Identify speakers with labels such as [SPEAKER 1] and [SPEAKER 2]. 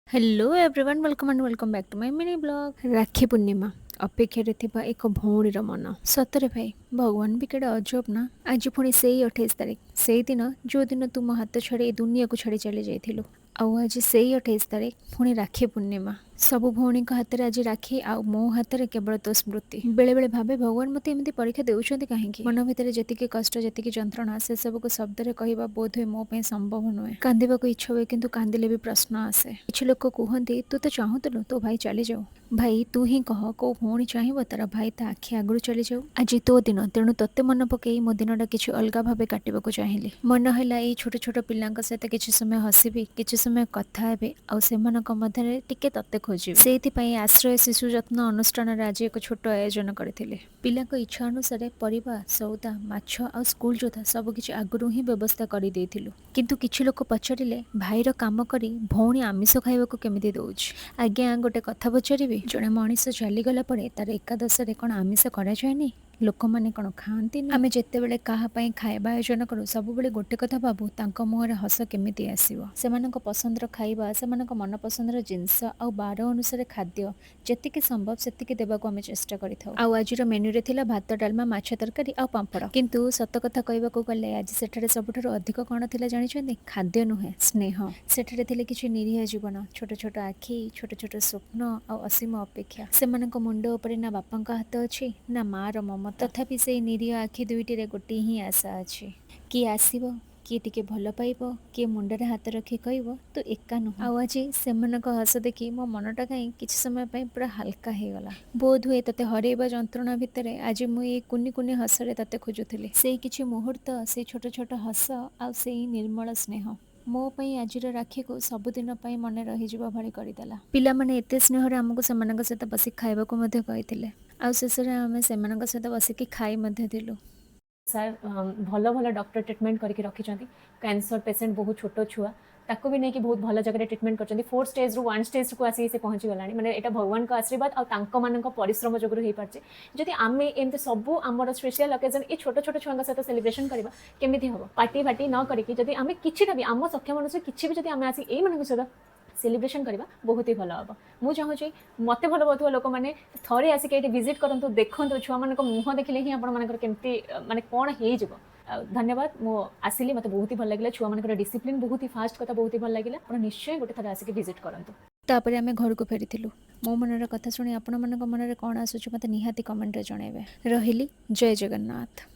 [SPEAKER 1] Hello everyone welcome back to my mini blog. Rakhi Purnima अपेक्षा थिबा एक भौणीर मन सतरे भाई भगवान भी केडे अजब ना। आज पुणी से 28 तारीख से दिन जो दिन तुम हाथ छाड़ी दुनिया को छाड़ी चली जाइलु। आउ आज से 28 तारीख पुणी राखी पूर्णिमा सबु भौणी हाथ में आज राखी आ मो हाथ में केवल तो स्मृति। बेले बेले भावे भगवान मते एमती परीक्षा देउछन्ति काहेकि मन भितर जेतिकी कष्ट जेतिकी जंत्रणा से सब को शब्द रे कहबा बोध हुए मो पे संभव नुहे। कांदिबा को इच्छा हुए किंतु कांदिले भी प्रश्न आसे। किछ लोक कहते तू तो चाहूलु तो भाई चली जाऊ। भाई तू ही कह को भौणी चाहब तार भाई ता आखि आगु चली जाऊ। आज तो दिन तेणु तोते मन पकई मो दिनटा किसी अलग भाव काटवाक चाहिए। मन है छोट छोट पिला सहित किसी समय हसबी किसी समय कथा हेबे आउ सेमानक मध्यरे टिके तत्ते खोजी से आश्रय शिशु जत्न अनुष्ठान आज एक छोट आयोजन करथिले। पिलाक इच्छा अनुसार परिवा सौदा माछ आ स्कूल जोथा सबकिछि आगुरु ही व्यवस्था करि देथिलु। किंतु किछि लोक पचारिले भाईर काम करी भौणी आमिष खाइबाकू केमिति दउछि। आज्ञा गोटे कथा पचारिबे जणे मनीष चलीगला परे तार एकादशरे कौन आमिष करा जाएनी लोक मैंने कौन खाती आम जिते बड़े क्या खाଇବା आयोजन करूँ सब बेले गोटे कथा भावु तांको मुहर हस केमिति आसीबो। सेमानक पसंदर खाଇବା सेमानक मन पसंदर जिनस आ बार अनुसार खाद्य जेतिकी संभव सेतिकी देबाकू आम चेष्टा करिथाउ। आ आजिर मेन्यू रे थिला भात डालमा माछ तरकारी आ पांपड़। किंतु सत कथा कहबाकू गले आज सेठारे सबुठारु अधिक कौन थिला जानिछन्ति खाद्य नुहे स्नेह। सेठारे थिले किछि निरीह जीवन छोट छोट आखि छोट छोट स्वप्न आ असीम अपेक्षा। सेमानक मुंड उपरे ना बापांक हाथ अछि ना मार ममता। तथापि से निरीह आखि दुईटी गोटे ही आशा अच्छी किए आसब किए टिके भल पाइब किए मुंडरे हाथ रखी कह तो एका नुह। आज से हस देखी मो मनटा कहीं किसी समय पूरा हल्का हो गला। बोध हुए तते हरइबा जंत्रणा भितर आज मुझे कुनी कुनी हसरे तते खोजुली से किछि मुहूर्त से छोट छोट हस आ से निर्मल स्नेह मो पई आजिर राखी को सबुदिन मन रही भाई करदेला। पिला माने एते स्नेह आमको सेमानक सहित बसिक खाइबाकू मध्य कहिथिले आ शेष में आम सेमानक सहित बसिक खाई मध्य दिलु।
[SPEAKER 2] सर भल भल डॉक्टर ट्रीटमेंट करके रखिंट कैंसर पेसेंट बहुत छोट छुआ ताको भी नहीं कि बहुत भल जगह ट्रीटमेंट कर 4 स्टेज रु 1 स्टेज को आसी से पहुँची गलानी माने एटा भगवान का आशीर्वाद और मान परिश्रम जोगुर हो पार्चे। जदि आम एमती सब आमर स्पेशल ओकेजन ये छोट छोट छुआ सहित सेलिब्रेशन करवा केमी हम पार्टी फाटी न करके जदि आम कि भी आम सक्षम अनुसार किसी भी जब आम आसी ये सहित सेलिब्रेशन करवा बहुत ही भल हम। मुझे चाहूँगी मत भल पाथुवा लोक मैंने थे आसिक ये विजिट करूँ देखूँ छुआ मान मुह देखिले ही आपमती माने कौन हो। धन्यवाद मो आसिली मत बहुत ही भल लगे छुआ मान डिसिप्लिन बहुत ही फास्ट कथा बहुत ही भल लगे आप निश्चय गोटे थर आसिक विजिट करूँ।
[SPEAKER 1] तापर आम घर को फेरी मो मनर कथा शुणी आपण मन मन कौन आसूँ मत निहाती कमेंट जनइबे। रही जय जगन्नाथ।